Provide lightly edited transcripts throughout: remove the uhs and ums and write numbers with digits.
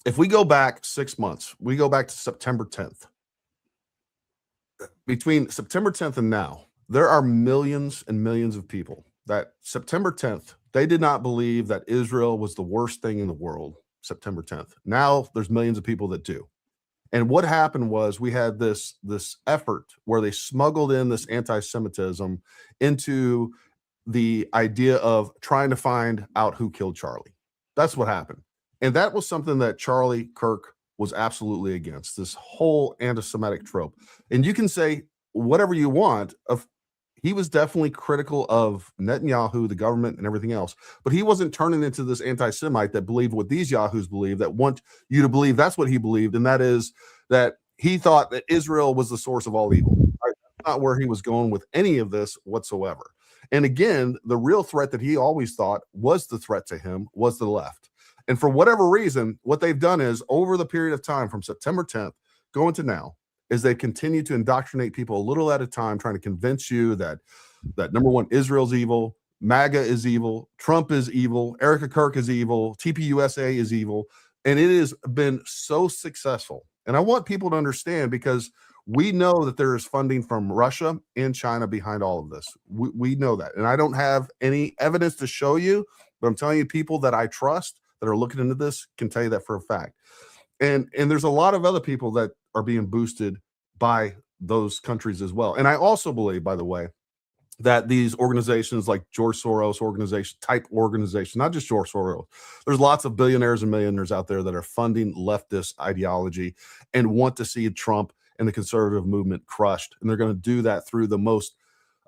if we go back 6 months, we go back to September 10th. Between September 10th and now, there are millions and millions of people that September 10th, they did not believe that Israel was the worst thing in the world September 10th. Now there's millions of people that do. And what happened was we had this effort where they smuggled in this anti-Semitism into the idea of trying to find out who killed Charlie. That's what happened. And that was something that Charlie Kirk was absolutely against, this whole anti-Semitic trope. And you can say whatever you want of, he was definitely critical of Netanyahu, the government, and everything else, but he wasn't turning into this anti-Semite that believed what these yahoos believe, that want you to believe that's what he believed, and that is that he thought that Israel was the source of all evil. Right? That's not where he was going with any of this whatsoever. And again, the real threat that he always thought was the threat to him was the left. And for whatever reason, what they've done is over the period of time from September 10th going to now is they continue to indoctrinate people a little at a time, trying to convince you that number one, Israel's evil, MAGA is evil, Trump is evil, Erica Kirk is evil, TPUSA is evil. And it has been so successful. And I want people to understand, because we know that there is funding from Russia and China behind all of this. We know that. And I don't have any evidence to show you, but I'm telling you, people that I trust that are looking into this can tell you that for a fact. And there's a lot of other people that are being boosted by those countries as well. And I also believe, by the way, that these organizations like George Soros organization, not just George Soros, there's lots of billionaires and millionaires out there that are funding leftist ideology and want to see Trump and the conservative movement crushed. And they're going to do that through the most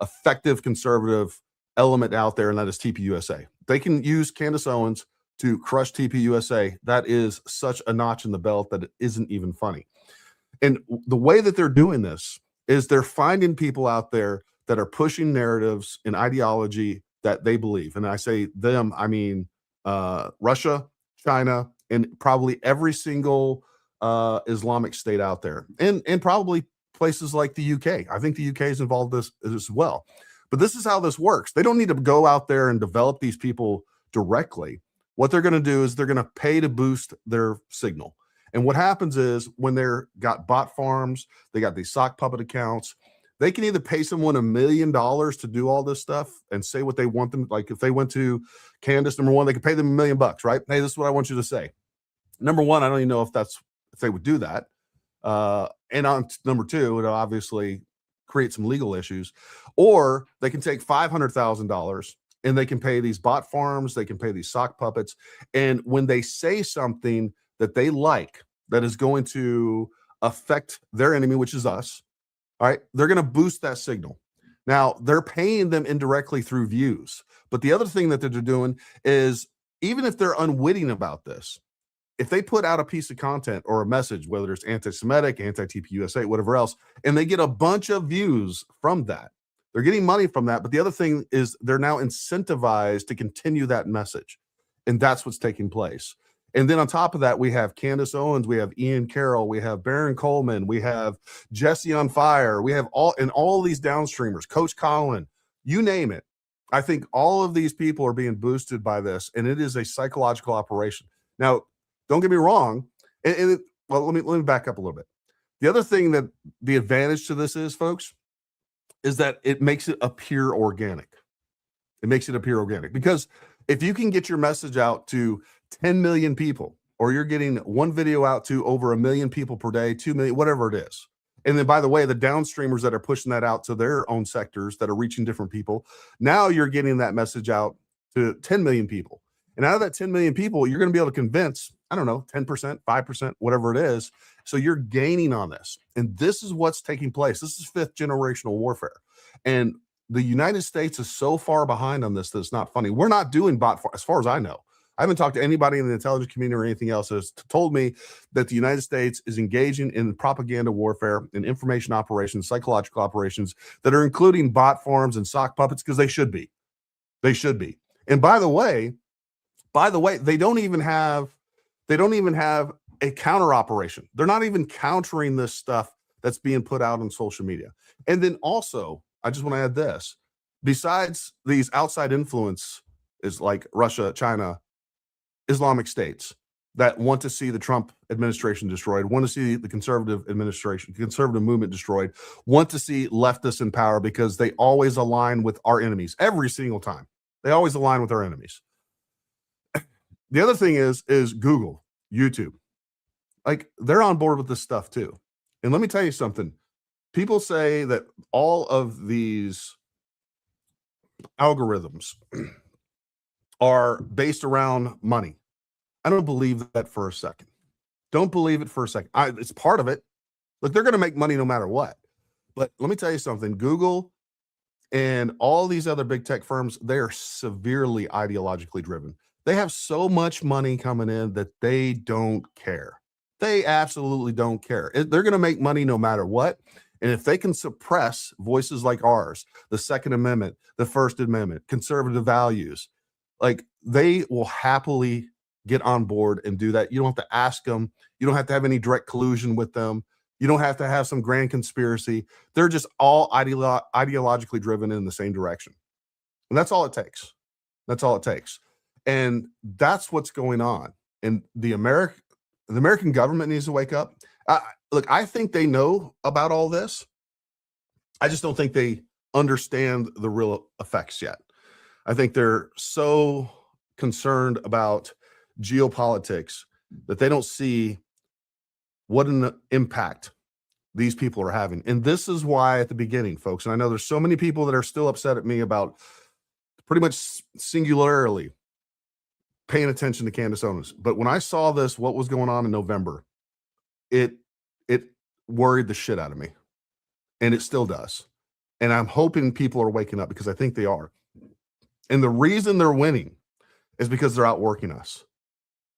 effective conservative element out there, and that is TPUSA. They can use Candace Owens to crush TPUSA. That is such a notch in the belt that it isn't even funny. And the way that they're doing this is they're finding people out there that are pushing narratives and ideology that they believe. And I say them, I mean Russia, China, and probably every single Islamic state out there, and probably places like the UK. I think the UK is involved in this as well. But this is how this works. They don't need to go out there and develop these people directly. What they're going to do is they're going to pay to boost their signal. And what happens is when they're got bot farms, they got these sock puppet accounts, they can either pay someone $1 million to do all this stuff and say what they want them. Like if they went to Candace, number one, they could pay them $1 million, right? Hey, this is what I want you to say. Number one, I don't even know if they would do that. And on number two, it'll obviously create some legal issues. Or they can take $500,000 and they can pay these bot farms, they can pay these sock puppets. And when they say something that they like, that is going to affect their enemy, which is us, all right, they're going to boost that signal. Now, they're paying them indirectly through views. But the other thing that they're doing is, even if they're unwitting about this, if they put out a piece of content or a message, whether it's anti-Semitic, anti-TPUSA, whatever else, and they get a bunch of views from that, they're getting money from that. But the other thing is they're now incentivized to continue that message. And that's what's taking place. And then on top of that, we have Candace Owens, we have Ian Carroll, we have Baron Coleman, we have Jesse on Fire, we have all these downstreamers, Coach Colin, you name it. I think all of these people are being boosted by this, and it is a psychological operation. Now, don't get me wrong. Well, let me back up a little bit. The other thing that the advantage to this is, folks, is that it makes it appear organic. It makes it appear organic, because if you can get your message out to 10 million people, or you're getting one video out to over 1 million people per day, 2 million, whatever it is. And then, by the way, the downstreamers that are pushing that out to their own sectors that are reaching different people, now you're getting that message out to 10 million people. And out of that 10 million people, you're going to be able to convince, I don't know, 10%, 5%, whatever it is. So you're gaining on this. And this is what's taking place. This is fifth generational warfare. And the United States is so far behind on this that it's not funny. We're not doing bot, as far as I know. I haven't talked to anybody in the intelligence community or anything else that has told me that the United States is engaging in propaganda warfare and information operations, psychological operations that are including bot farms and sock puppets, because they should be. They should be. And by the way, they don't even have a counter operation. They're not even countering this stuff that's being put out on social media. And then also, I just want to add this. Besides these outside influence is like Russia, China, Islamic states, that want to see the Trump administration destroyed, want to see the conservative movement destroyed, want to see leftists in power because they always align with our enemies every single time. They always align with our enemies. The other thing is Google, YouTube. Like, they're on board with this stuff too. And let me tell you something. People say that all of these algorithms are based around money. I don't believe that for a second. Don't believe it for a second. It's part of it. Look, they're going to make money no matter what. But let me tell you something. Google and all these other big tech firms, they are severely ideologically driven. They have so much money coming in that they don't care. They absolutely don't care. They're going to make money no matter what. And if they can suppress voices like ours, the Second Amendment, the First Amendment, conservative values, like, they will happily get on board and do that. You don't have to ask them. You don't have to have any direct collusion with them. You don't have to have some grand conspiracy. They're just all ideologically driven in the same direction. And that's all it takes. That's all it takes. And that's what's going on. And the American government needs to wake up. Look, I think they know about all this. I just don't think they understand the real effects yet. I think they're so concerned about geopolitics that they don't see what an impact these people are having. And this is why at the beginning, folks, and I know there's so many people that are still upset at me about pretty much singularly paying attention to Candace Owens. But when I saw this, what was going on in November, it worried the shit out of me. And it still does. And I'm hoping people are waking up, because I think they are. And the reason they're winning is because they're outworking us.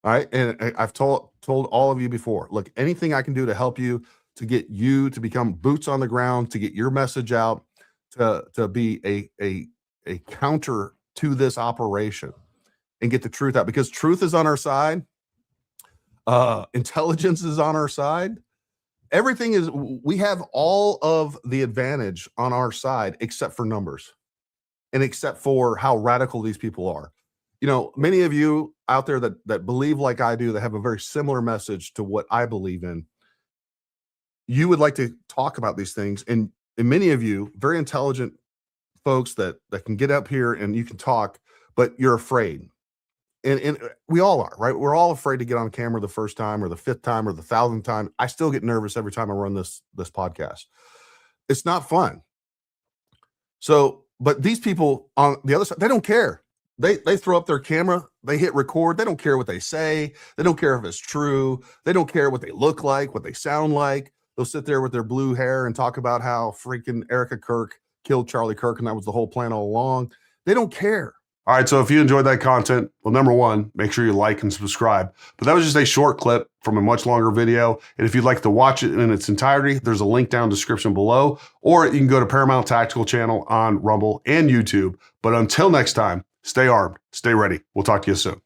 All right. And I've told all of you before, look, anything I can do to help you, to get you to become boots on the ground, to get your message out, to be a counter to this operation and get the truth out, because truth is on our side. Intelligence is on our side. Everything is, we have all of the advantage on our side, except for numbers and except for how radical these people are. You know, many of you out there that believe like I do, that have a very similar message to what I believe in, you would like to talk about these things. And many of you, very intelligent folks that can get up here and you can talk, but you're afraid. And we all are, right? We're all afraid to get on camera the first time or the fifth time or the 1,000th time. I still get nervous every time I run this podcast. It's not fun. So, but these people on the other side, they don't care. They throw up their camera, they hit record. They don't care what they say. They don't care if it's true. They don't care what they look like, what they sound like. They'll sit there with their blue hair and talk about how freaking Erica Kirk killed Charlie Kirk and that was the whole plan all along. They don't care. All right, so if you enjoyed that content, well, number one, make sure you like and subscribe. But that was just a short clip from a much longer video. And if you'd like to watch it in its entirety, there's a link down in the description below, or you can go to Paramount Tactical channel on Rumble and YouTube. But until next time, stay armed, stay ready. We'll talk to you soon.